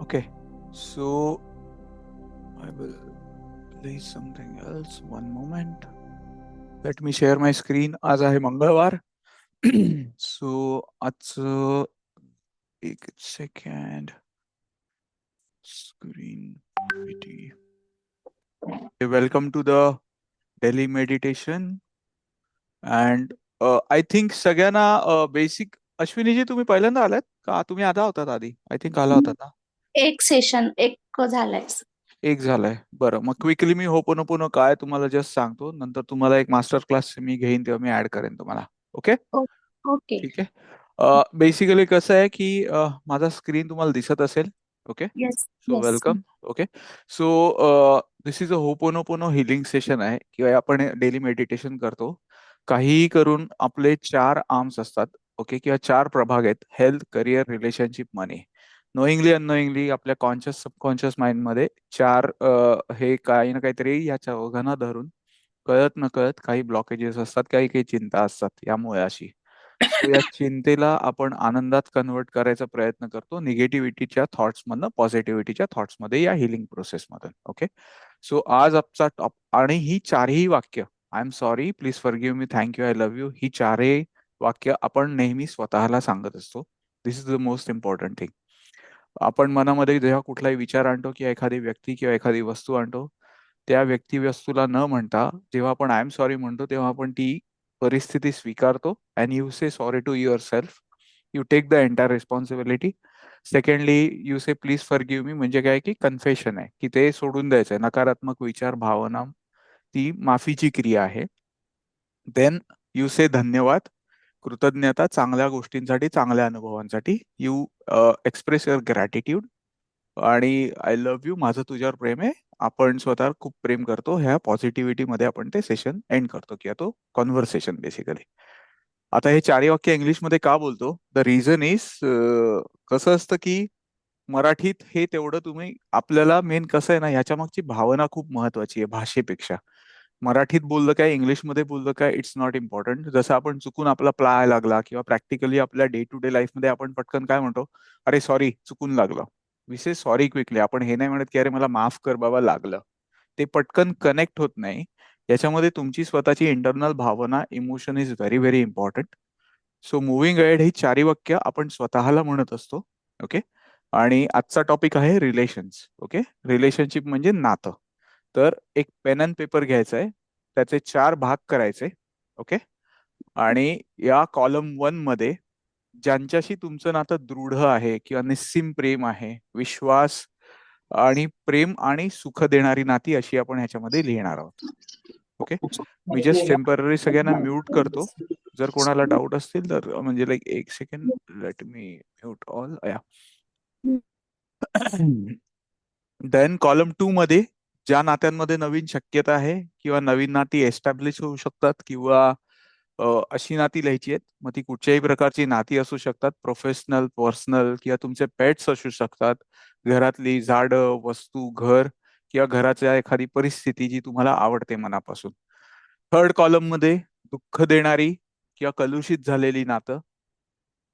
Okay, so I will play something else. One moment. Let me share my screen. आज आहे मंगळवार. So आजचं एक second screen welcome to the daily meditation and I think सगळ्यांना basic Ashwiniji तुम्ही पहिल्यांदा आलात का तुम्ही आधा होतात आधी आय थिंक आला होता ना एक सेशन एक झालाय. एक झालाय बरं मग क्विकली मी होपोनोपोनो काय तुम्हाला जस्ट सांगतो नंतर तुम्हाला एक मास्टर क्लास मी घेईन तेव्हा मी ऍड करेन तुम्हाला ओके ओ- ओके. ठीक आहे बेसिकली कसं आहे की माझा स्क्रीन तुम्हाला दिसत असेल okay yes so yes. Welcome okay so this is a ho'oponopono healing session आहे किंवा आपण डेली मेडिटेशन करतो काहीही करून आपले चार आर्म्स असतात ओके किंवा चार प्रभाग आहेत हेल्थ करिअर रिलेशनशिप मनी नोईंगली अननोईंगली आपल्या कॉन्शियस सबकॉन्शियस माइंडमध्ये चार हे काही ना काहीतरी या चौघांना धरून कळत नकळत काही ब्लॉकेजेस असतात काही काही चिंता असतात यामुळे अशी सो या चिंतेला आपण आनंदात कन्वर्ट करायचा प्रयत्न करतो निगेटिव्हिटीच्या थॉट्स मधनं पॉझिटिव्हिटीच्या थॉट्स मध्ये या हिलिंग प्रोसेसमधून ओके सो आज आजचा टॉप आणि ही चारही वाक्य I am sorry please forgive me thank you I love you ही चारही वाक्य आपण नेहमी स्वतःला सांगत असतो this is the most important thing आपण मनामध्ये जेव्हा कुठलाही विचार आणतो किंवा एखादी व्यक्ती किंवा एखादी वस्तू आणतो त्या व्यक्ती वस्तूला न म्हणता जेव्हा आपण आय एम सॉरी म्हणतो तेव्हा आपण ती परिस्थिती स्वीकारतो and you say sorry to yourself you take the entire responsibility secondly you say please forgive me म्हणजे काय की कन्फेशन आहे की ते सोडून द्यायचंय नकारात्मक विचार भावना ती माफीची क्रिया आहे देन यू से धन्यवाद कृतज्ञता चांगल्या गोष्टींसाठी चांगल्या अनुभवांसाठी यू एक्सप्रेस युअर ग्रॅटिट्यूड आणि आय लव्ह यू माझं तुझ्यावर प्रेम आहे आपण स्वतः खूप प्रेम करतो ह्या पॉझिटिव्हिटी मध्ये आपण ते सेशन एंड करतो किंवा तो कॉन्व्हर्सेशन बेसिकली आता हे चारही वाक्य इंग्लिशमध्ये का बोलतो द रिझन इज कसं असतं की मराठीत हे तेवढं तुम्ही आपल्याला मेन कसं आहे ना ह्याच्या मागची भावना खूप महत्वाची आहे भाषेपेक्षा मराठीत बोललं काय इंग्लिशमध्ये बोललं काय इट्स नॉट इम्पॉर्टंट जसं आपण चुकून आपला प्लाय लागला किंवा प्रॅक्टिकली आपल्या डे टू डे लाईफमध्ये आपण पटकन काय म्हणतो अरे सॉरी चुकून लागलं विशेष सॉरी क्विकली आपण हे नाही म्हणत की अरे मला माफ कर बाबा लागलं ते पटकन कनेक्ट होत नाही याच्यामध्ये तुमची स्वतःची इंटरनल भावना emotion is very very important so moving ahead ही चारी वाक्य आपण स्वतःला म्हणत असतो ओके आणि आजचा टॉपिक आहे रिलेशन्स ओके रिलेशनशिप म्हणजे नातं तर एक पेन अँड पेपर घ्यायचा आहे त्याचे चार भाग करायचे ओके आणि या कॉलम वन मध्ये ज्यांच्याशी तुमचं नातं दृढ आहे किंवा निस्सीम प्रेम आहे विश्वास आणि प्रेम आणि सुख देणारी नाती अशी आपण ह्याच्यामध्ये लिहिणार आहोत ओके मी जस्ट टेम्पररी सगळ्यांना म्यूट करतो जर कोणाला डाऊट असतील तर म्हणजे लाईक एक second let me mute all या देन कॉलम टू मध्ये ज्या नात्यांमध्ये नवीन शक्यता आहे किंवा नवीन नाती एस्टॅब्लिश होऊ शकतात किंवा अशी नाती लिहायची आहेत मग ती कुठच्याही प्रकारची नाती असू शकतात प्रोफेशनल पर्सनल किंवा तुमचे पेट्स असू शकतात घरातली झाडं वस्तू घर किंवा घराच्या एखादी परिस्थिती जी तुम्हाला आवडते मनापासून थर्ड कॉलम मध्ये दुःख देणारी किंवा कलुषित झालेली नातं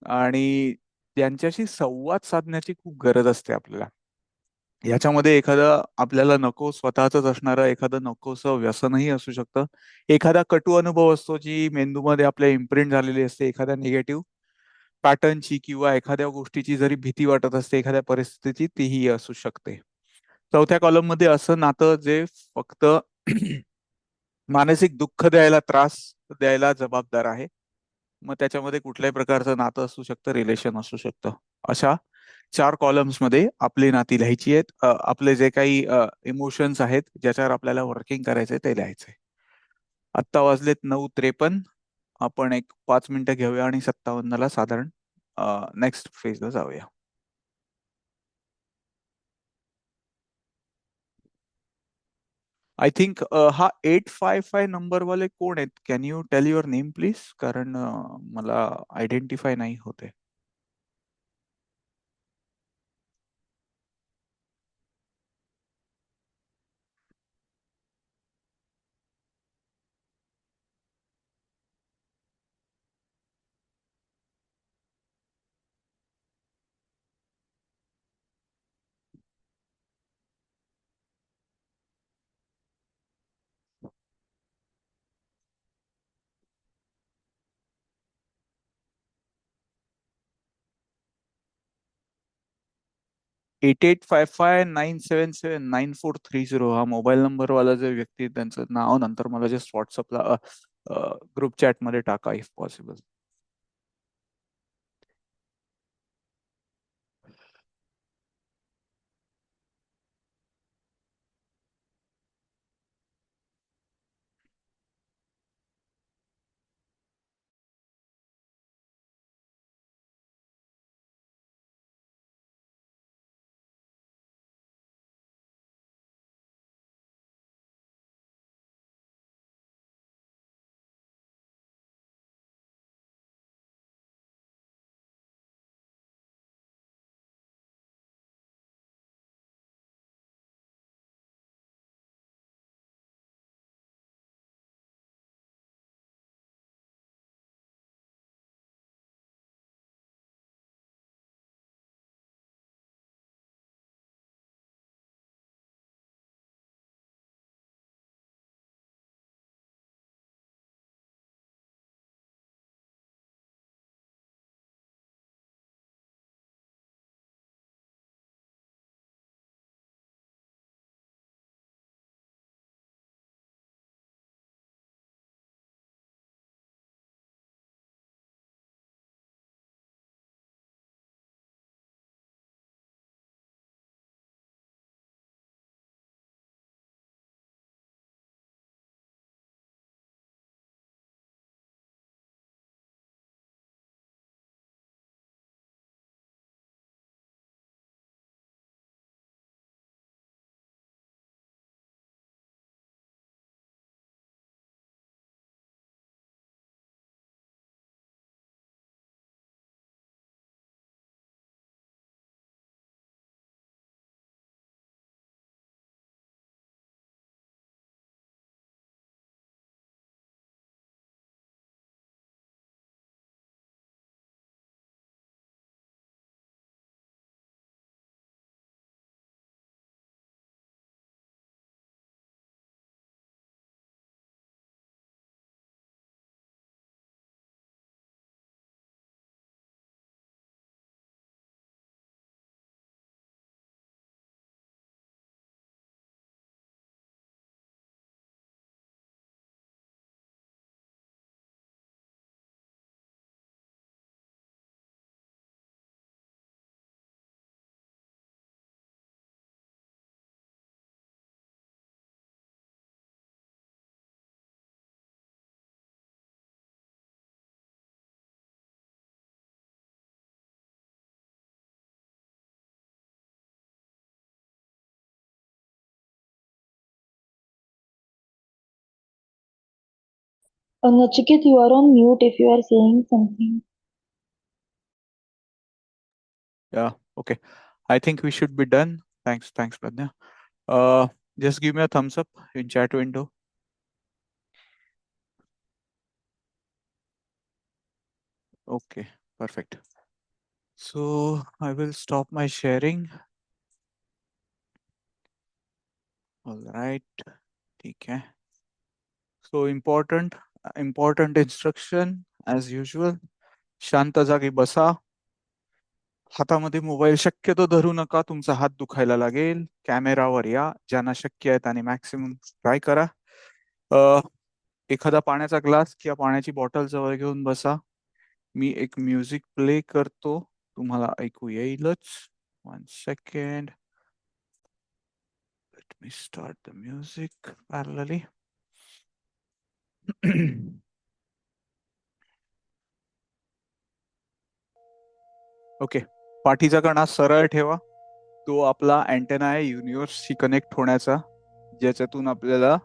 आणि त्यांच्याशी संवाद साधण्याची खूप गरज असते आपल्याला याच्यामध्ये एखादं आपल्याला नको स्वतःच असणारं एखादं नकोसं व्यसनही असू शकतं एखादा कटू अनुभव असतो जी मेंदूमध्ये आपल्या इम्प्रिंट झालेली असते एखाद्या निगेटिव्ह पॅटर्नची किंवा एखाद्या गोष्टीची जरी भीती वाटत असते एखाद्या परिस्थितीची तीही असू शकते चौथ्या कॉलम मध्ये असं नातं जे फक्त मानसिक दुःख द्यायला त्रास द्यायला जबाबदार आहे मग त्याच्यामध्ये कुठल्याही प्रकारचं नातं असू शकतं रिलेशन असू शकतं अशा चार कॉलम्स मध्ये आपली नाती लिहायची आहेत आपले जे काही इमोशन्स आहेत ज्याच्यावर आपल्याला वर्किंग करायचंय ते लिहायचंय आत्ता वाजलेत 9:53 आपण एक 5 मिनिटं घेऊया आणि 57ला साधारण नेक्स्ट फेजला जाऊया आय थिंक हा 855 नंबरवाले कोण आहेत can you tell your name please कारण मला आयडेंटिफाय नाही होते 885597799430 हा मोबाईल नंबर वाला जे व्यक्ती त्यांचं नाव नंतर मला जस्ट व्हॉट्सअपला ग्रुप चॅट मध्ये टाका if possible. Nachiket, you are on mute if you are saying something. Yeah, okay. I think we should be done. Thanks, Pradnya. Just give me a thumbs up in chat window. Okay, perfect. So I will stop my sharing. All right, okay. So important instruction as usual. शांत जागी बसा. हातामध्ये mobile शक्यतो धरू नका, तुमचा हात दुखायला लागेल. कॅमेरावर या, ज्यांना शक्य आहे त्यांनी मॅक्सिमम ट्राय करा. एखादा पाण्याचा ग्लास किंवा पाण्याची बॉटल जवळ घेऊन बसा. मी एक म्युझिक प्ले करतो, तुम्हाला ऐकू येईलच. 1 second. Let me start the music parallelly. Okay, पाठीचा कणा सरळ ठेवा. तो आपला अँटेना आहे युनिव्हर्सशी कनेक्ट होण्याचा, ज्याच्यातून आपल्याला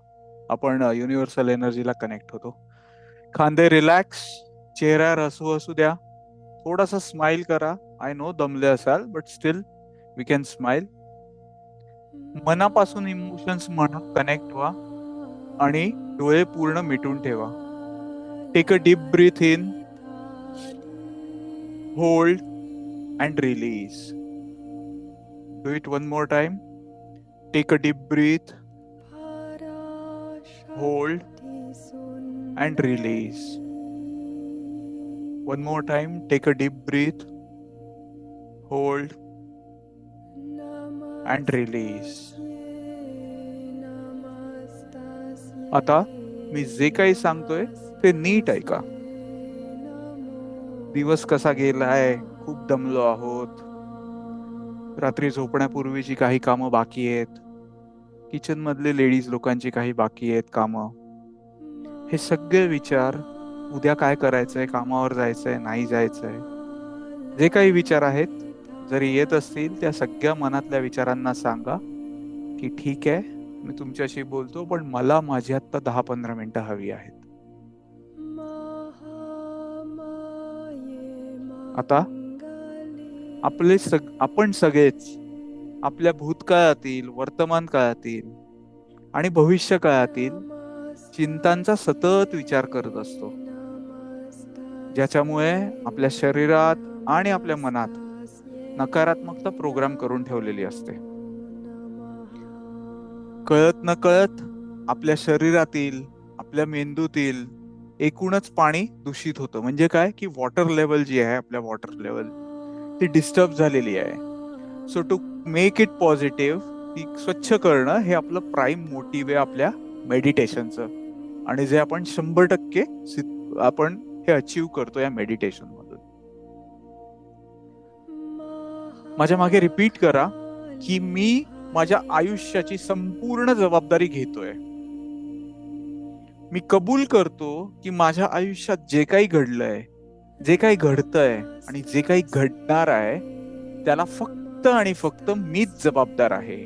आपण युनिव्हर्सल एनर्जीला कनेक्ट होतो. खांदे रिलॅक्स, चेहऱ्यावर हसू हसू द्या. थोडासा स्माइल करा. आय नो दमले असाल, but still we can smile. मनापासून इमोशन्स म्हणा, कनेक्ट व्हा आणि डोळे पूर्ण मिटून ठेवा. Take a deep breath in, hold and release. Do it one more time. Take a deep breath, hold and release. One more time. Take a deep breath, hold and release. आता मी जे काही सांगतोय ते नीट ऐका. दिवस कसा गेलाय, खूप दमलो आहोत, रात्री झोपण्यापूर्वीची काही कामं बाकी आहेत, किचन मधले लेडीज लोकांची काही बाकी आहेत कामं. हे सगळे विचार, उद्या काय करायचंय, कामावर जायचंय नाही जायचंय, जे काही विचार आहेत, जरी येत असतील त्या सगळ्या मनातल्या विचारांना सांगा की ठीक आहे, मी तुमच्याशी बोलतो, पण मला माझी आत्ता 10-15 मिनिटं हवी आहेत. आता आपण सगळेच आपल्या भूतकाळातील, वर्तमान काळातील आणि भविष्य काळातील चिंतांचा सतत विचार करत असतो, ज्याच्यामुळे आपल्या शरीरात आणि आपल्या मनात नकारात्मकता प्रोग्राम करून ठेवलेली असते. कळत न कळत आपल्या शरीरातील, आपल्या मेंदूतील एकूणच पाणी दूषित होतं. म्हणजे काय की वॉटर लेवल जी आहे, आपल्या वॉटर लेवल ती डिस्टर्ब झालेली आहे. So to make it positive, ती स्वच्छ करणं हे आपलं प्राईम मोटिव्ह आहे आपल्या मेडिटेशनचं, आणि जे आपण 100% आपण हे अचीव करतो या मेडिटेशन मधून. माझ्या मागे रिपीट करा की मी माझ्या आयुष्याची संपूर्ण जबाबदारी घेतोय. मी कबूल करतो की माझ्या आयुष्यात जे काही घडलंय, जे काही घडतंय आणि जे काही घडणार आहे त्याला फक्त आणि फक्त मीच जबाबदार आहे.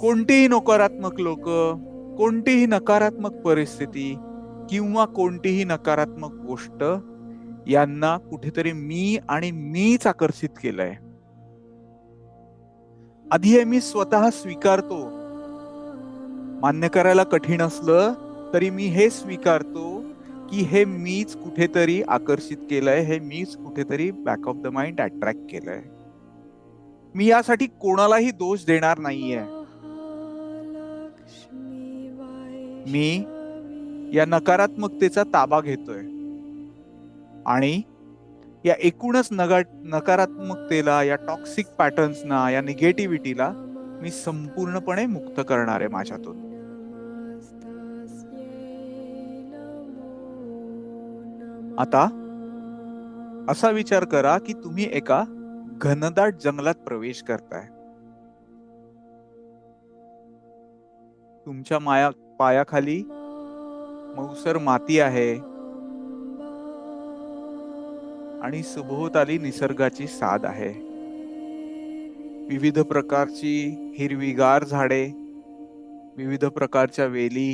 कोणतीही नकारात्मक लोक, कोणतीही नकारात्मक परिस्थिती किंवा कोणतीही नकारात्मक गोष्ट यांना कुठेतरी मी आणि मीच आकर्षित केलंय. आधी हे मी स्वतः स्वीकारतो. मान्य करायला कठीण असलं तरी मी हे स्वीकारतो की हे मीच कुठेतरी आकर्षित केलंय, हे मीच कुठेतरी back of the mind attract केलंय. मी यासाठी कोणालाही दोष देणार नाहीये. मी या नकारात्मकतेचा ताबा घेतोय आणि या एकूणच नकारात्मकतेला, या टॉक्सिक पॅटर्न्सना, या निगेटिव्हिटीला मी संपूर्णपणे मुक्त करणार आहे माझ्यातून. आता असा विचार करा की तुम्ही एका घनदाट जंगलात प्रवेश करताय. तुमच्या पायाखाली मऊसर माती आहे आणि सभोवताली निसर्गाची साद आहे. विविध प्रकारची हिरवीगार झाडे, विविध प्रकारच्या वेली,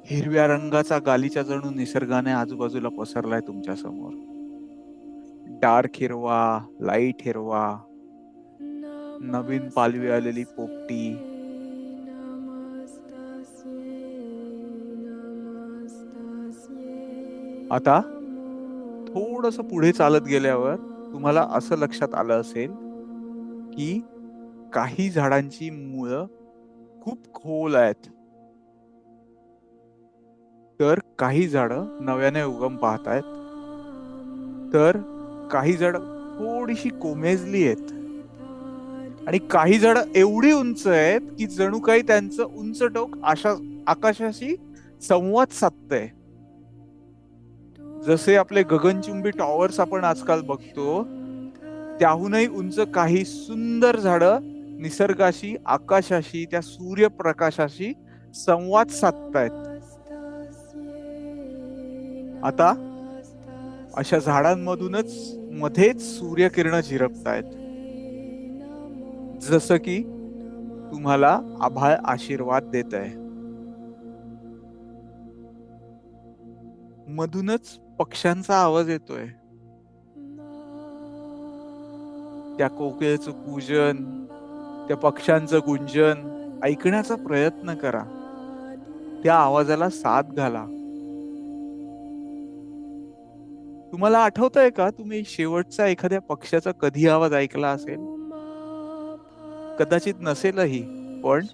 हिरव्या रंगाचा गालिचा जणू निसर्गाने आजूबाजूला पसरलाय तुमच्या समोर. डार्क हिरवा, लाईट हिरवा, नवीन पालवी आलेली पोपटी, आता थोडस पुढे चालत गेल्यावर तुम्हाला असं लक्षात आलं असेल की काही झाडांची मुळं खूप खोल आहेत, तर काही झाडं नव्याने उगम पाहतायत, तर काही झाडं थोडीशी कोमेजली आहेत, आणि काही झाडं एवढी उंच आहेत की जणू काही त्यांचं उंच टोक आकाशाशी संवाद साधतंय. जसे आपले गगनचुंबी टॉवर्स आपण आजकाल बघतो, त्याहूनही उंच काही सुंदर झाडं निसर्गाशी, आकाशाशी, त्या सूर्यप्रकाशाशी संवाद साधतायत. आता अशा झाडांमधूनच मध्येच सूर्यकिरण झिरपतायत, जसं की तुम्हाला आभाळ आशीर्वाद देत आहे. मधूनच पक्ष्यांचा आवाज येतोय. त्या कोकिळेचं कूजन, त्या पक्ष्यांचं गुंजन ऐकण्याचा प्रयत्न करा. त्या आवाजाला साथ घाला. तुम्हाला आठवतंय का, तुम्ही शेवटचा एखाद्या पक्ष्याचा कधी आवाज ऐकला असेल? कदाचित नसेलही, पण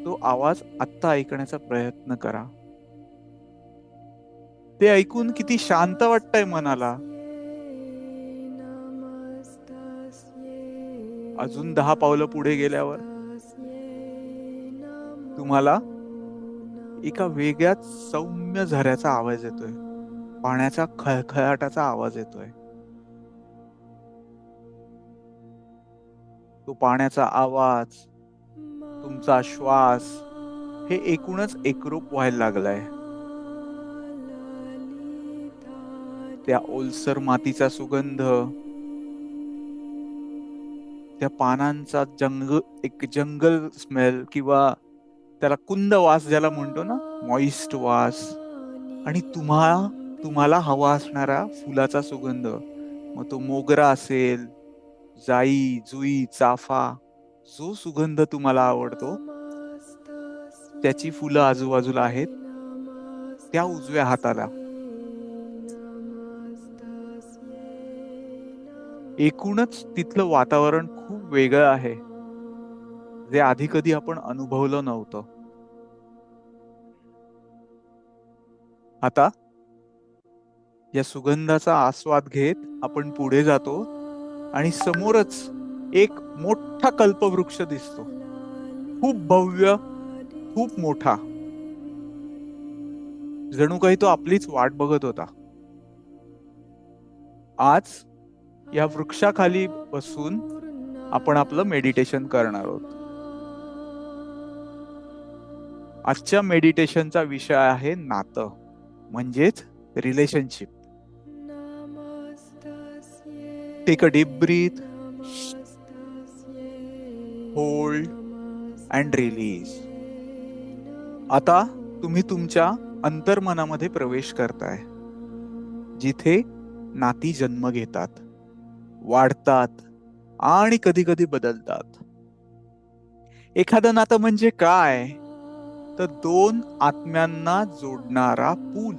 तो आवाज आत्ता ऐकण्याचा प्रयत्न करा. ते ऐकून किती शांत वाटतंय मनाला. अजून 10 पावलं पुढे गेल्यावर तुम्हाला एका वेगळ्याच सौम्य झऱ्याचा आवाज येतोय. पाण्याचा खळखळाटाचा आवाज येतोय. तो पाण्याचा आवाज, तुमचा श्वास हे एकूणच एकरूप व्हायला लागलाय. त्या ओलसर मातीचा सुगंध, त्या पानांचा एक जंगल स्मेल किंवा त्याला कुंद वास ज्याला म्हणतो ना, मॉइस्ट वास, आणि तुम्हाला हवा असणारा फुलाचा सुगंध, मग तो मोगरा असेल, जाई, जुई, चाफा, जो सुगंध तुम्हाला आवडतो त्याची फुलं आजूबाजूला आहेत त्या उजव्या हाताला. एकूणच तिथलं वातावरण खूप वेगळं आहे, जे आधी कधी आपण अनुभवलं नव्हतं. आता या सुगंधाचा आस्वाद घेत आपण पुढे जातो आणि समोरच एक मोठा कल्पवृक्ष दिसतो. खूप भव्य, खूप मोठा. जणू काही तो आपलीच वाट बघत होता. आज या वृक्षाखाली बसून आपण आपलं मेडिटेशन करणार आहोत. आजच्या मेडिटेशनचा विषय आहे नातं, म्हणजेच relationship. Take a deep breath, hold and release. आता तुम्ही तुमच्या अंतर्मनामध्ये प्रवेश करताय, जिथे नाती जन्म घेतात, वाढतात आणि कधी कधी बदलतात. एखादं नातं म्हणजे काय, तर दोन आत्म्यांना जोडणारा पूल.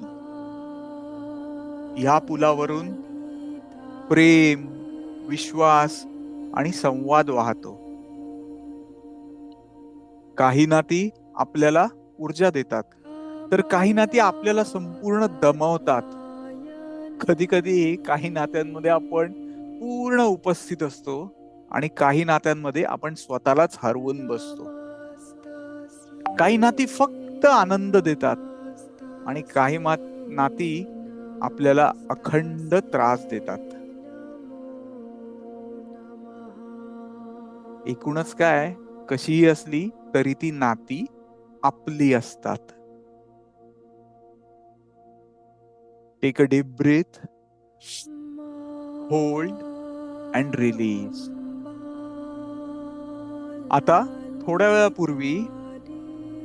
या पुलावरून प्रेम, विश्वास आणि संवाद वाहतो. काही नाती आपल्याला ऊर्जा देतात, तर काही नाती आपल्याला संपूर्ण दमवतात. कधी कधी काही नात्यांमध्ये आपण पूर्ण उपस्थित असतो आणि काही नात्यांमध्ये आपण स्वतःलाच हरवून बसतो. काही नाती फक्त आनंद देतात आणि काही नाती आपल्याला अखंड त्रास देतात. एकूणच काय, कशीही असली तरी ती नाती आपली असतात. Take a deep breath, hold and release. आता थोड्या वेळापूर्वी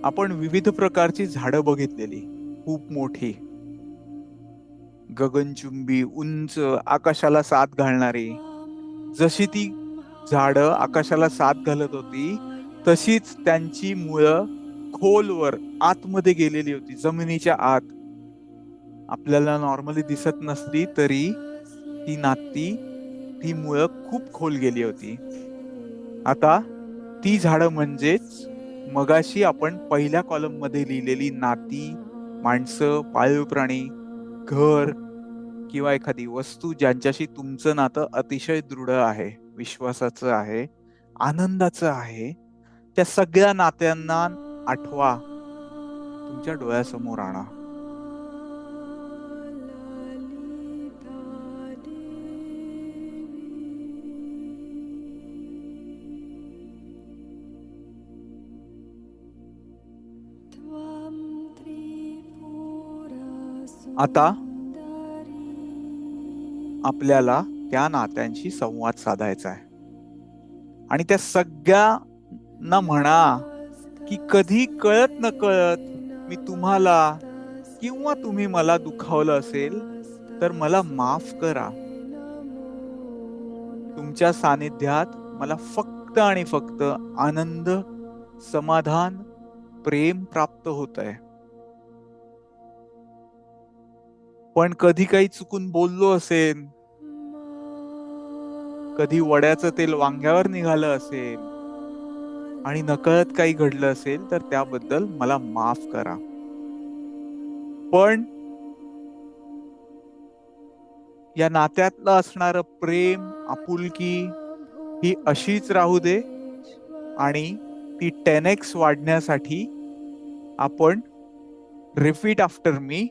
आपण विविध प्रकारची झाडं बघितलेली, खूप मोठी, गगनचुंबी, उंच, आकाशाला साथ घालणारी. जशी ती झाडं आकाशाला साथ घालत होती, तशीच त्यांची मुळं खोलवर आतमध्ये गेलेली होती, जमिनीच्या आत. आपल्याला नॉर्मली दिसत नसली तरी ती मुळं खूप खोल गेली होती. आता ती झाडं म्हणजेच मगाशी आपण पहिल्या कॉलम मध्ये लिहिलेली नाती, माणसं, पाळीव प्राणी, घर किंवा एखादी वस्तू ज्यांच्याशी तुमचं नातं अतिशय दृढ आहे, विश्वासाचं आहे, आनंदाचं आहे. त्या सगळ्या नात्यांना आठवा, तुमच्या डोळ्यासमोर आणा. आता आपल्याला त्या नात्यांशी संवाद साधायचा आहे आणि त्या सगळ्यांना म्हणा की कधी कळत न कळत मी तुम्हाला किंवा तुम्ही मला दुखावलं असेल तर मला माफ करा. तुमच्या सानिध्यात मला फक्त आणि फक्त आनंद, समाधान, प्रेम प्राप्त होत आहे. पण कधी काही चुकून बोललो असेल, कधी वड्याचं तेल वांग्यावर निघालं असेल आणि नकळत काही घडलं असेल तर त्याबद्दल मला माफ करा. पण या नात्यातलं असणारं प्रेम, आपुलकी ही अशीच राहू दे आणि ती 10x वाढण्यासाठी आपण repeat after me.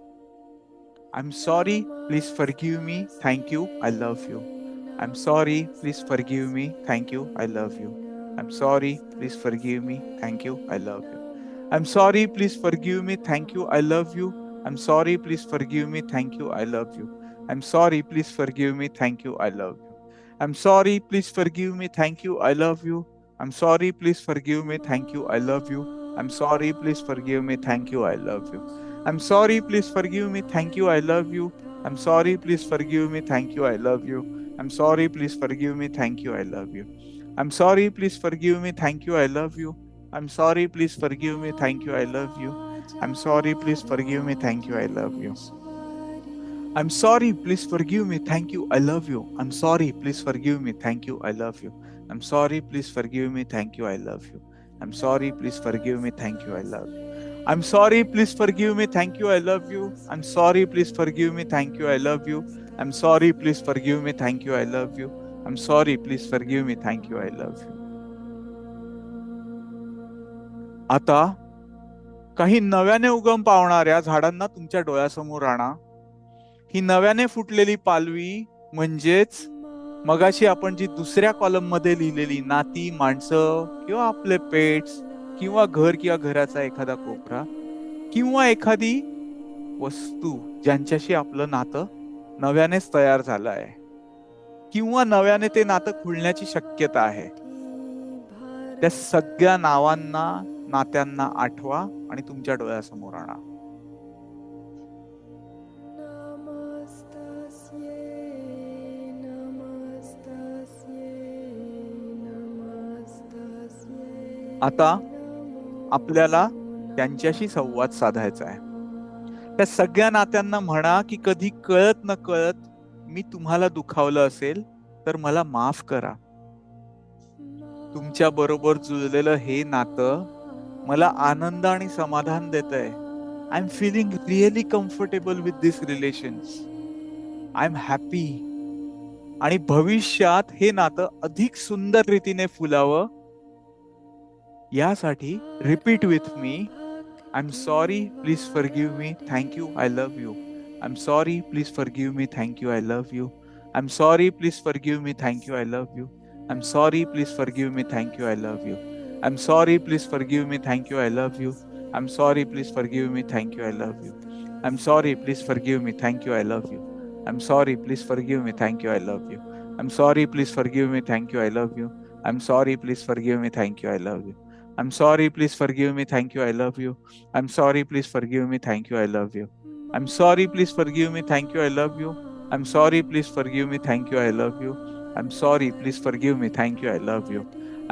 I am sorry, please forgive me, thank you, I love you. I am sorry, please forgive me, thank you, I love you. I am sorry, please forgive me, thank you, I love you. I'm sorry, please forgive me. Thank you. I love you. I'm sorry, please forgive me. Thank you. I love you. I'm sorry, please forgive me. Thank you. I love you. I'm sorry, please forgive me. Thank you. I love you. I'm sorry, please forgive me. Thank you. I love you. I'm sorry, please forgive me. Thank you. I love you. I'm sorry, please forgive me. Thank you. I love you. I'm sorry, please forgive me. Thank you. I love you. I'm sorry, please forgive me. Thank you. I love you. I'm sorry, please forgive me. Thank you. I love you. I'm sorry, please forgive me. Thank you. I love you. I'm sorry, please forgive me. Thank you. I love you. I'm sorry, please forgive me. Thank you. I love you. I'm sorry, please forgive me. Thank you. I love you. I'm sorry, please forgive me. Thank you. I love you. I'm sorry, please forgive me. Thank you. I love you. I'm sorry, please forgive me. Thank you. I love you. I'm sorry, please forgive me. Thank you. I love you. I'm sorry, please forgive me. Thank you. I love you. I'm sorry, please forgive me. Thank you. I love you. आता काही नव्याने उगम पावणाऱ्या झाडांना तुमच्या डोळ्यासमोर आणा. ही नव्याने फुटलेली पालवी म्हणजेच मगाशी आपण जी दुसऱ्या कॉलम मध्ये लिहिलेली नाती, माणसं किंवा आपले पेट्स किंवा घर किंवा घराचा एखादा कोपरा किंवा एखादी वस्तू ज्यांच्याशी आपलं नातं नव्यानेच तयार झालं आहे किंवा नव्याने ते नातं खुलण्याची शक्यता आहे. त्या सगळ्या नावांना, नात्यांना आठवा आणि तुमच्या डोळ्यासमोर आणा. आता आपल्याला त्यांच्याशी संवाद साधायचा आहे. त्या सगळ्या नात्यांना म्हणा की कधी कळत न कळत मी तुम्हाला दुखावलं असेल तर मला माफ करा. तुमच्या बरोबर जुळलेलं हे नातं मला आनंद आणि समाधान देतंय. I am feeling really comfortable with this relations. I am happy. आणि भविष्यात हे नातं अधिक सुंदर रीतीने फुलावं यासाठी repeat with me. I am sorry, please forgive me, thank you, I love you. I am sorry, please forgive me, thank you, I love you. I am sorry, please forgive me, thank you, I love you. I am sorry, please forgive me, thank you, I love you. I am sorry, please forgive me, thank you, I love you. I am sorry, please forgive me, thank you, I love you. I am sorry, please forgive me, thank you, I love you. I am sorry, please forgive me, thank you, I love you. I am sorry, please forgive me, thank you, I love you. I am sorry, please forgive me, thank you, I love you. I'm sorry, please forgive me. Thank you. I love you. I'm sorry, please forgive me. Thank you. I love you. I'm sorry, please forgive me. Thank you. I love you. I'm sorry, please forgive me. Thank you. I love you. I'm sorry, please forgive me. Thank you. I love you.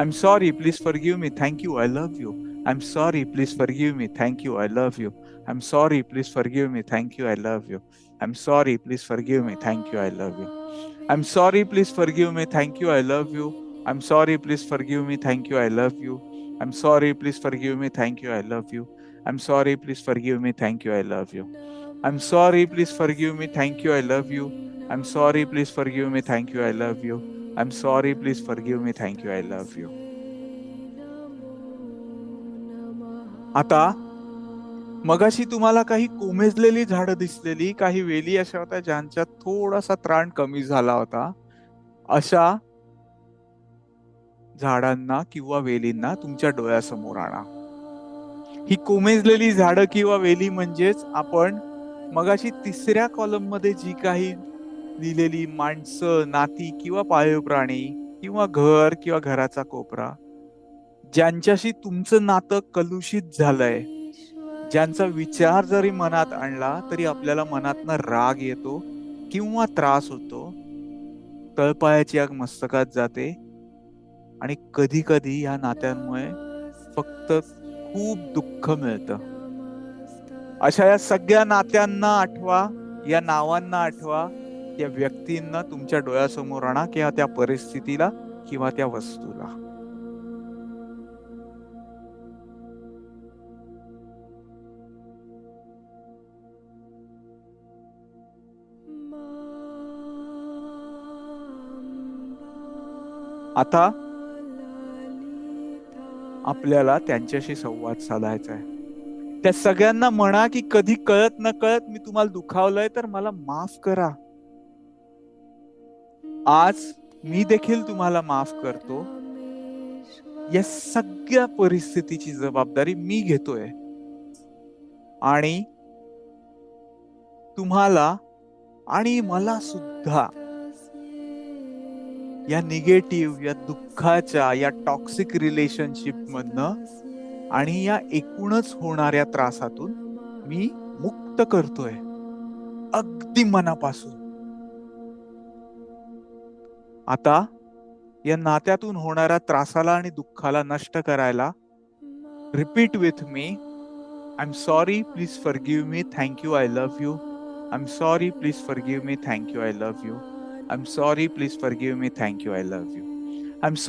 I'm sorry, please forgive me. Thank you. I love you. I'm sorry, please forgive me. Thank you. I love you. I'm sorry, please forgive me. Thank you. I love you. I'm sorry, please forgive me. Thank you. I love you. I'm sorry, please forgive me. Thank you. I love you. I'm sorry, please forgive me. Thank you. I love you. I'm sorry, please forgive me. Thank you. I love you. I'm sorry, please forgive me. Thank you. I love you. I'm sorry, please forgive me. Thank you. I love you. I'm sorry, please forgive me. Thank you. I love you. I'm sorry, please forgive me. Thank you. I love you. आता मगाशी तुम्हाला काही कोमेजलेली झाडं दिसलेली, काही वेली अशा होत्या ज्यांच्यात थोडासा त्राण कमी झाला होता. अशा झाडांना किंवा वेलींना तुमच्या डोळ्यासमोर आणा. ही कोमेजलेली झाडं किंवा वेली म्हणजेच आपण मगाशी तिसऱ्या कॉलम मध्ये जी काही लिहिलेली माणसं, नाती किंवा पाळीव प्राणी किंवा घर किंवा घराचा कोपरा ज्यांच्याशी तुमचं नातं कलुषित झालंय, ज्यांचा विचार जरी मनात आणला तरी आपल्याला मनातनं राग येतो किंवा त्रास होतो, तळपायाची आग मस्तकात जाते आणि कधी कधी या नात्यांमुळे फक्त खूप दुःख मिळतं. अशा या सगळ्या नात्यांना आठवा, या नावांना आठवा, त्या व्यक्तींना तुमच्या डोळ्यासमोर आणा किंवा त्या परिस्थितीला किंवा त्या वस्तूला. आता आपल्याला त्यांच्याशी संवाद साधायचा आहे. त्या सगळ्यांना म्हणा की कधी कळत न कळत मी तुम्हाला दुखावलंय तर मला माफ करा. आज मी देखील तुम्हाला माफ करतो. या सगळ्या परिस्थितीची जबाबदारी मी घेतोय आणि तुम्हाला आणि मला सुद्धा या निगेटिव्ह, या दुःखाच्या, या टॉक्सिक रिलेशनशिप मधनं आणि या एकूणच होणाऱ्या त्रासातून मी मुक्त करतोय अगदी मनापासून. आता या नात्यातून होणाऱ्या त्रासाला आणि दुःखाला नष्ट करायला repeat with me, I am sorry, please forgive me, thank you, I love you. I am sorry, please forgive me, thank you, I love you. I'm sorry, please forgive me, thank you, I love you.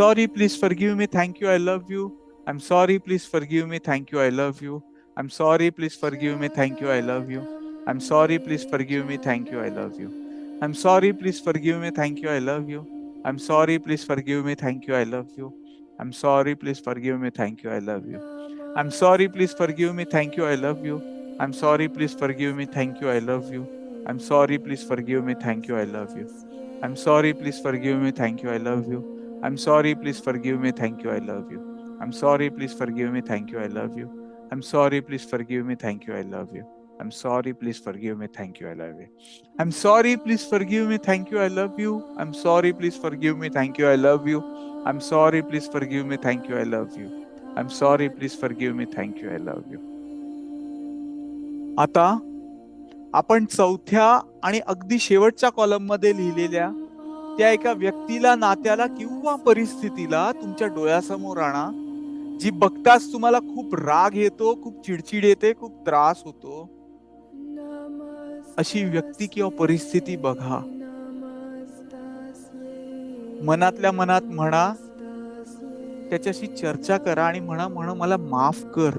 I'm sorry, please forgive me, thank you, I love you. I'm sorry, please forgive me, thank you, I love you. I'm sorry, please forgive me, thank you, I love you. I'm sorry, please forgive me, thank you, I love you. I'm sorry, please forgive me, thank you, I love you. I'm sorry, please forgive me, thank you, I love you. I'm sorry, please forgive me, thank you, I love you. I'm sorry, please forgive me, thank you, I love you. I'm sorry, please forgive me, thank you, I love you. I'm sorry, please forgive me, thank you, I love you. I'm sorry, please forgive me, thank you, I love you. I'm sorry, please forgive me, thank you, I love you. I'm sorry, please forgive me, thank you, I love you. I'm sorry, please forgive me, thank you, I love you. I'm sorry, please forgive me, thank you, I love you. I'm sorry, please forgive me, thank you, I love you. I'm sorry, please forgive me, thank you, I love you. I'm sorry, please forgive me, thank you, I love you. I'm sorry, please forgive me, thank you, I love you. आता आपण चौथ्या आणि अगदी शेवटच्या column मध्ये लिहिलेल्या त्या एका व्यक्तीला, नात्याला किंवा परिस्थितीला तुमच्या डोळ्यासमोर आणा, जी बघताच तुम्हाला खूप राग येतो, खूप चिडचिड येते, खूप त्रास होतो. अशी व्यक्ती किंवा परिस्थिती बघा. मनातल्या मनात म्हणा, त्याच्याशी चर्चा करा आणि म्हणा मला माफ कर.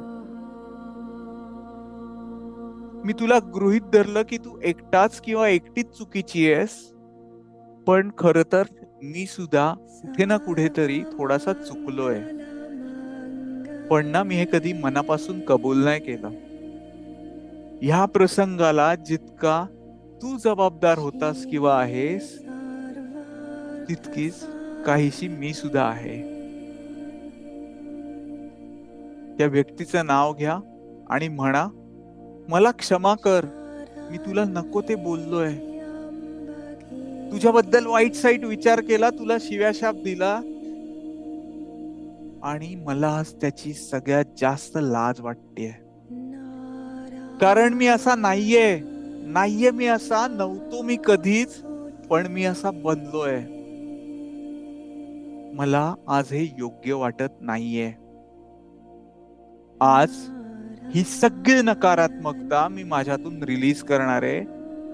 मी तुला गृहीत धरलं की तू एकटाच किंवा एकटीच चुकीची आहेस, पण खर तर मी सुद्धा कुठे ना कुठेतरी थोडासा चुकलोय. पण ना मी हे कधी मनापासून कबूल नाही केलं. ह्या प्रसंगाला जितका तू जबाबदार होतास किंवा आहेस, तितकीच काहीशी मी सुद्धा आहे. त्या व्यक्तीचं नाव घ्या आणि म्हणा, मला क्षमा कर, मी तुला नको ते बोललोय, तुझ्याबद्दल वाईट साईट विचार केला, तुला शिव्याशाप दिला आणि मला आज त्याची सगळ्यात जास्त लाज वाटतेय. कारण मी असा नाहीये, मी असा नव्हतो मी कधीच, पण मी असा बनलोय. मला आज हे योग्य वाटत नाहीये. आज ही सगळी नकारात्मकता मी माझ्यातून रिलीज करणार आहे.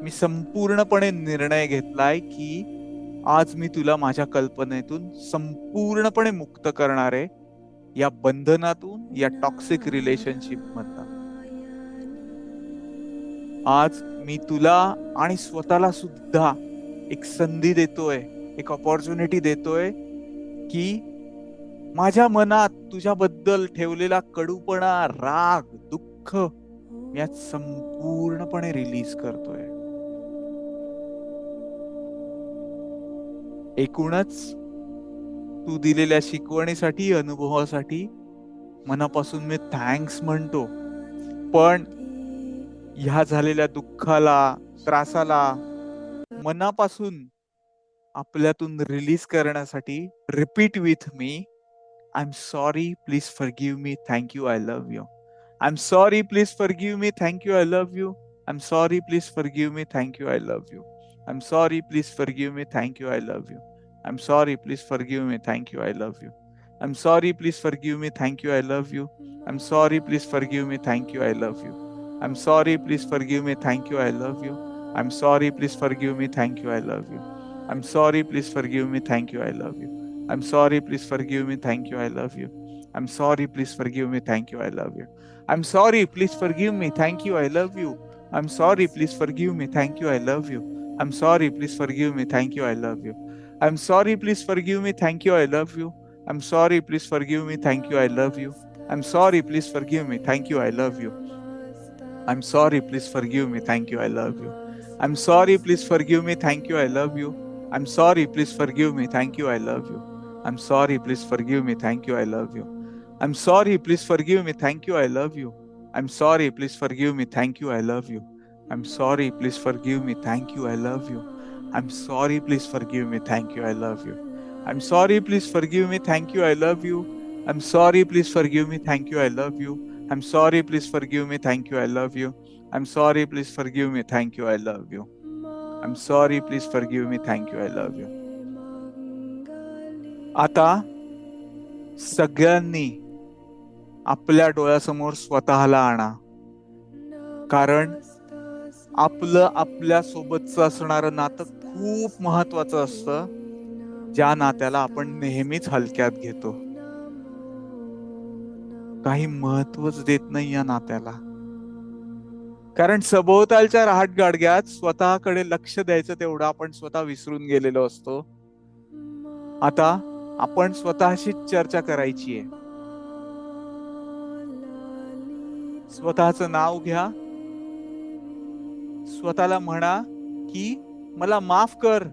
मी संपूर्णपणे निर्णय घेतलाय की आज मी तुला माझ्या कल्पनेतून संपूर्णपणे मुक्त करणार आहे, या बंधनातून, या टॉक्सिक रिलेशनशिप मधून. आज मी तुला आणि स्वतःला सुद्धा एक संधी देतोय, एक अपॉर्च्युनिटी देतोय की माझ्या मनात तुझ्याबद्दल ठेवलेला कडूपणा, राग, दुःख मी आज संपूर्णपणे रिलीज करतोय. एकूणच तू दिलेल्या शिकवणीसाठी, अनुभवासाठी मनापासून मी थँक्स म्हणतो. पण ह्या झालेल्या दुःखाला, त्रासाला मनापासून आपल्यातून रिलीज करण्यासाठी repeat with me, I'm sorry, please forgive me, thank you, I love you. I'm sorry, please forgive me, thank you, I love you. I'm sorry, please forgive me, thank you, I love you. I'm sorry, please forgive me, thank you, I love you. I'm sorry, please forgive me, thank you, I love you. I'm sorry, please forgive me, thank you, I love you. I'm sorry, please forgive me, thank you, I love you. I'm sorry, please forgive me, thank you, I love you. I'm sorry, please forgive me, thank you, I love you. I'm sorry, please forgive me, thank you, I love you. I'm sorry, please forgive me, thank you, I love you. I'm sorry, please forgive me, thank you, I love you. I'm sorry, please forgive me, thank you, I love you. I'm sorry, please forgive me, thank you, I love you. I'm sorry, please forgive me, thank you, I love you. I'm sorry, please forgive me. Thank you, I love you. I'm sorry, please forgive me. Thank you, I love you. I'm sorry, please forgive me. Thank you, I love you. I'm sorry, please forgive me. Thank you, I love you. I'm sorry, please forgive me. Thank you, I love you. I'm sorry, please forgive me. Thank you, I love you. I'm sorry, please forgive me. Thank you, I love you. I'm sorry, please forgive me. Thank you, I love you. I'm sorry, please forgive me. Thank you, I love you. I'm sorry, please forgive me. Thank you, I love you. I'm sorry, please forgive me. Thank you, I love you. I'm sorry, please forgive me. Thank you, I love you. I'm sorry, please forgive me. Thank you, I love you. I'm sorry, please forgive me. Thank you, I love you. I'm sorry, please forgive me. Thank you, I love you. I'm sorry, please forgive me. Thank you, I love you. आता सगळ्यांनी आपल्या डोळ्यासमोर स्वतःला आणा, कारण आपलं आपल्या सोबतचं असणारं नातं खूप महत्वाचं असतं, ज्या नात्याला आपण नेहमीच हलक्यात घेतो. काही महत्वच देत नाही या नात्याला, कारण सभोवतालच्या रहाटगाडग्यात स्वतःकडे लक्ष द्यायचं तेवढं आपण स्वतः विसरून गेलेलो असतो. आता आपण स्वतःशी चर्चा करायची आहे. स्वतःचं नाव घ्या, स्वतःला म्हणा की मला माफ कर,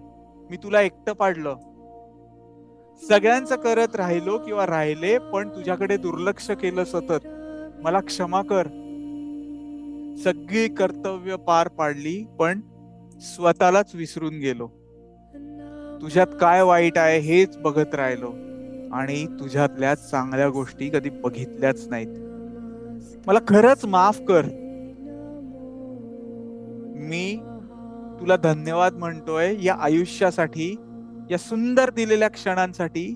मी तुला एकटं पाडलं, सगळ्यांचं करत राहिलो किंवा राहिले पण तुझ्याकडे दुर्लक्ष केलं सतत, मला क्षमा कर. सगळी कर्तव्य पार पाडली पण स्वतःलाच विसरून गेलो. तुझ्यात काय वाईट आहे हेच बघत राहिलो आणि तुझ्यातल्या चांगल्या गोष्टी कधी बघितल्याच नाहीत. मला खरंच माफ कर. मी तुला धन्यवाद म्हणतोय या आयुष्यासाठी, या सुंदर दिलेल्या क्षणांसाठी.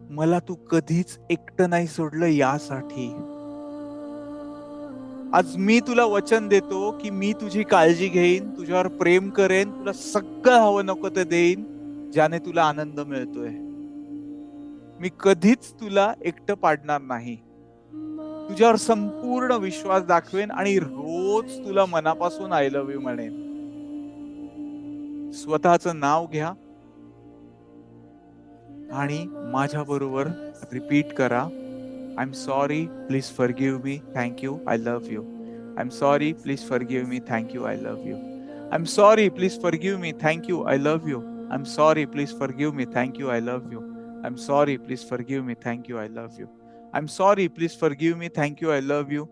मला तू कधीच एकटं नाही सोडलं यासाठी. आज मी तुला वचन देतो की मी तुझी काळजी घेईन, तुझ्यावर प्रेम करेन, तुला सगळं हवं नको ते देईन ज्याने तुला आनंद मिळतोय. मी कधीच तुला एकटं पाडणार नाही. तुझ्यावर संपूर्ण विश्वास दाखवेन आणि रोज तुला मनापासून आय लव्ह यू म्हणेन. स्वतःचं नाव घ्या आणि माझ्या बरोबर रिपीट करा. I'm sorry, please forgive me. Thank you, I love you. I'm sorry, please forgive me. Thank you, I love you. I'm sorry, please forgive me. Thank you, I love you. I'm sorry, please forgive me. Thank you, I love you. I'm sorry, please forgive me. Thank you, I love you. I'm sorry, please forgive me. Thank you, I love you. I'm sorry, please forgive me. Thank you, I love you.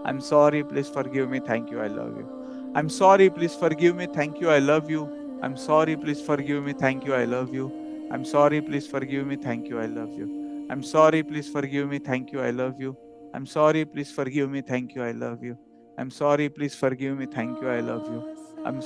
I'm sorry, please forgive me. Thank you, I love you. I'm sorry, please forgive me. Thank you, I love you. I'm sorry, please forgive me. Thank you, I love you. I'm sorry, please forgive me. Thank you, I love you. I'm sorry, please forgive me. Thank you, I love you. I'm sorry, please forgive me. Thank you, I love you. I'm sorry, please forgive me. Thank you, I love you. I'm sorry, please forgive me. Thank you, I love you. I'm sorry, please forgive me. Thank you, I love you. I'm sorry, please forgive me. Thank you, I love you. I'm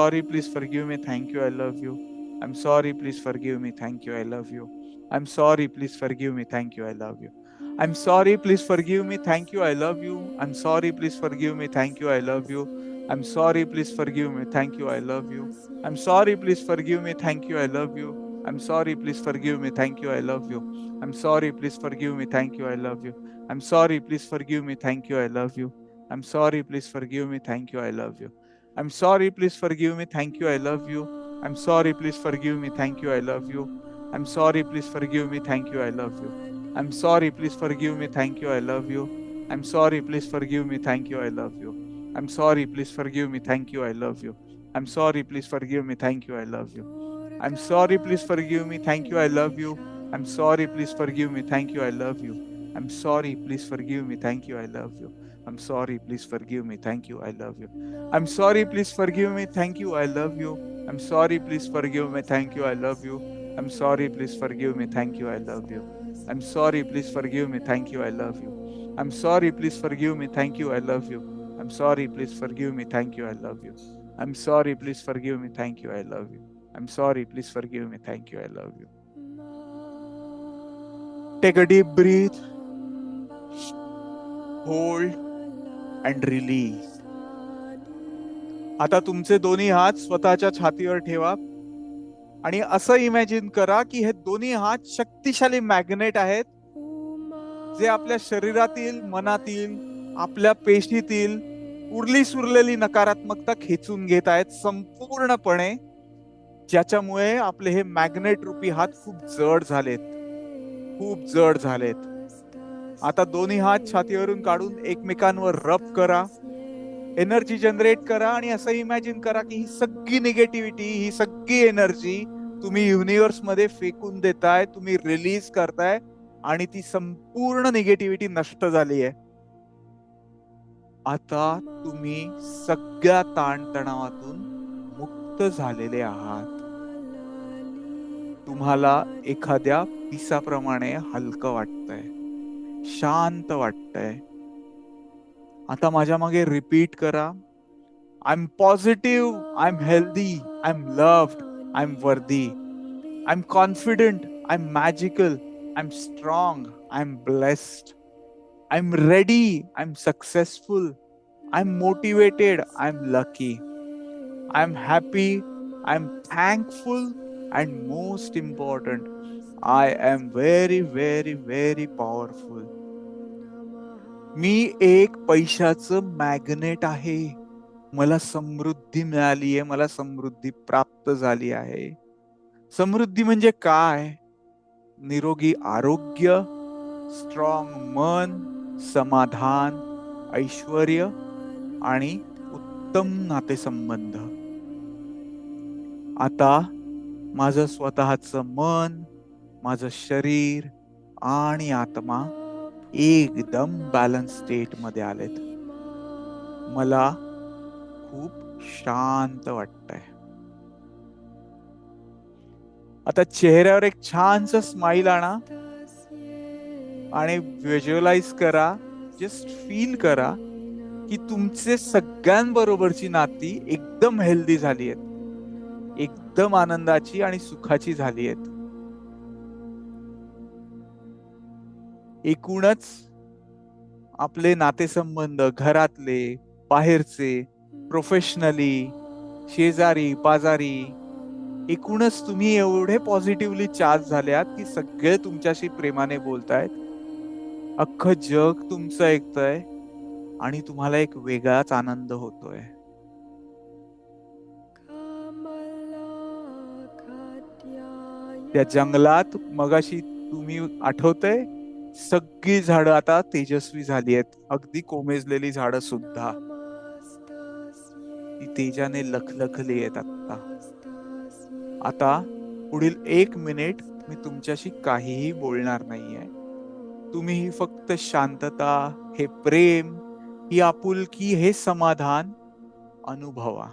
sorry, please forgive me. Thank you, I love you. I'm sorry, please forgive me. Thank you, I love you. I'm sorry, please forgive me. Thank you, I love you. I'm sorry, please forgive me. Thank you, I love you. I'm sorry, please forgive me. Thank you, I love you. I'm sorry, please forgive me. Thank you, I love you. I'm sorry, please forgive me. Thank you, I love you. I'm sorry, please forgive me. Thank you, I love you. I'm sorry, please forgive me. Thank you, I love you. I'm sorry, please forgive me. Thank you, I love you. I'm sorry, please forgive me. Thank you, I love you. I'm sorry, please forgive me. Thank you, I love you. I'm sorry, please forgive me. Thank you, I love you. I'm sorry, please forgive me. Thank you, I love you. I'm sorry, please forgive me. Thank you, I love you. I'm sorry, please forgive me. Thank you, I love you. I'm sorry, please forgive me. Thank you, I love you. I'm sorry, please forgive me. Thank you, I love you. I'm sorry, please forgive me. Thank you, I love you. I'm sorry, please forgive me. Thank you, I love you. I'm sorry, please forgive me. Thank you, I love you. I'm sorry, please forgive me. Thank you, I love you. I'm sorry, please forgive me. Thank you, I love you. I'm sorry, please forgive me. Thank you, I love you. I'm sorry, please forgive me. Thank you, I love you. I'm sorry, please forgive me. Thank you, I love you. I'm sorry, please forgive me. Thank you, I love you. I'm sorry, please forgive me. Thank you, I love you. Take a deep breath. Hold and release. आता तुमचे दोन्ही हात स्वतःच्या छातीवर ठेवा आणि असं imagine करा की हे दोन्ही हात शक्तिशाली मॅग्नेट आहेत, जे आपल्या शरीरातील, मनातील, आपल्या पेशीतील उरली सुरलेली नकारात्मकता खेचून घेत आहेत संपूर्णपणे, ज्याच्यामुळे आपले हे मॅग्नेट रूपी हात खूप जड झालेत, खूप जड झालेत. आता दोन्ही हात छातीवरून काढून एकमेकांवर रब करा, एनर्जी जनरेट करा आणि असं इमॅजिन करा की ही सगळी निगेटिव्हिटी, ही सगळी एनर्जी तुम्ही युनिव्हर्स मध्ये फेकून देताय, तुम्ही रिलीज करताय आणि ती संपूर्ण निगेटिव्हिटी नष्ट झाली आहे. आता तुम्ही सगळ्या ताणतणावातून मुक्त झालेले आहात. तुम्हाला एखाद्या पिसाप्रमाणे हलकं वाटतंय, शांत वाटतंय. आता माझ्या मागे रिपीट करा. I am positive, I am healthy, I am loved, I am worthy, I am confident, I am magical, I am strong, I am blessed, I am ready, I am successful, I am motivated, I am lucky, I am happy, I am thankful, and most important, I am very very very powerful. मी एक पैशाचं magnet आहे. मला समृद्धी मिळाली आहे, मला समृद्धी प्राप्त झाली आहे. समृद्धी म्हणजे काय? निरोगी आरोग्य, स्ट्रॉंग मन, समाधान, ऐश्वर्य आणि उत्तम नातेसंबंध. आता माझं स्वतःचं मन, माझं शरीर आणि आत्मा एकदम बॅलन्स स्टेट मध्ये आलेत. मला खूप शांत वाटतंय. आता चेहऱ्यावर एक छानस स्माइल आणा आणि व्हिज्युअलाइज करा, जस्ट फील करा की तुमचे सगळ्यांबरोबरची नाती एकदम हेल्दी झाली आहेत, एकदम आनंदाची आणि सुखाची झाली आहेत. एकूणच आपले नातेसंबंध, घरातले, बाहेरचे, प्रोफेशनली, शेजारी पाजारी, एकूणच तुम्ही एवढे पॉझिटिव्हली चार्ज झाल्यात की सगळे तुमच्याशी प्रेमाने बोलतायत. अख्खं जग तुमचं ऐकतंय आणि तुम्हाला एक वेगळाच आनंद होतोय. त्या जंगलात मगाशी तुम्ही आठवतंय, सगळी झाडं आता तेजस्वी झाली आहेत, अगदी कोमेजलेली झाडं सुद्धा ती तेजाने लखलखली आहेत. आता पुढील 1 मिनिट मी तुमच्याशी काहीही बोलणार नाहीये. तुम्ही ही फक्त शांतता, हे प्रेम, ही आपुलकी, हे समाधान अनुभवा.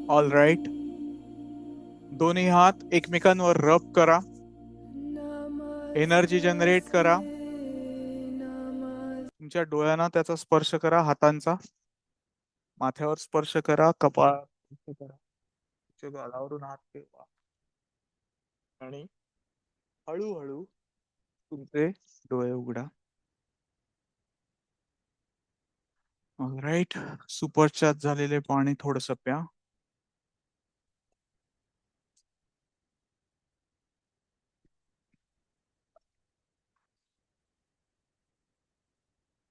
ऑल राईट, दोन्ही हात एकमेकांवर रब करा, एनर्जी जनरेट करा. तुमच्या डोळ्यांना त्याचा स्पर्श करा, हातांचा माथ्यावर स्पर्श करा, कपाळ करा, गालावरून हात ठेवा आणि हळूहळू तुमचे डोळे उघडा. ऑलराईट, सुपरचार्ज झालेले पाणी थोडस प्या.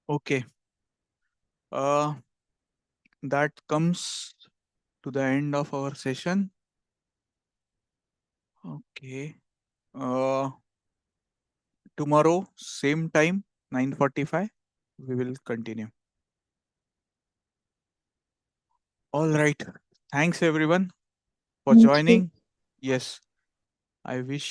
Okay. That comes to the end of our session. Okay. Tomorrow, same time, 9:45, we will continue. All right. Thanks everyone for Thank you. joining. Yes, I wish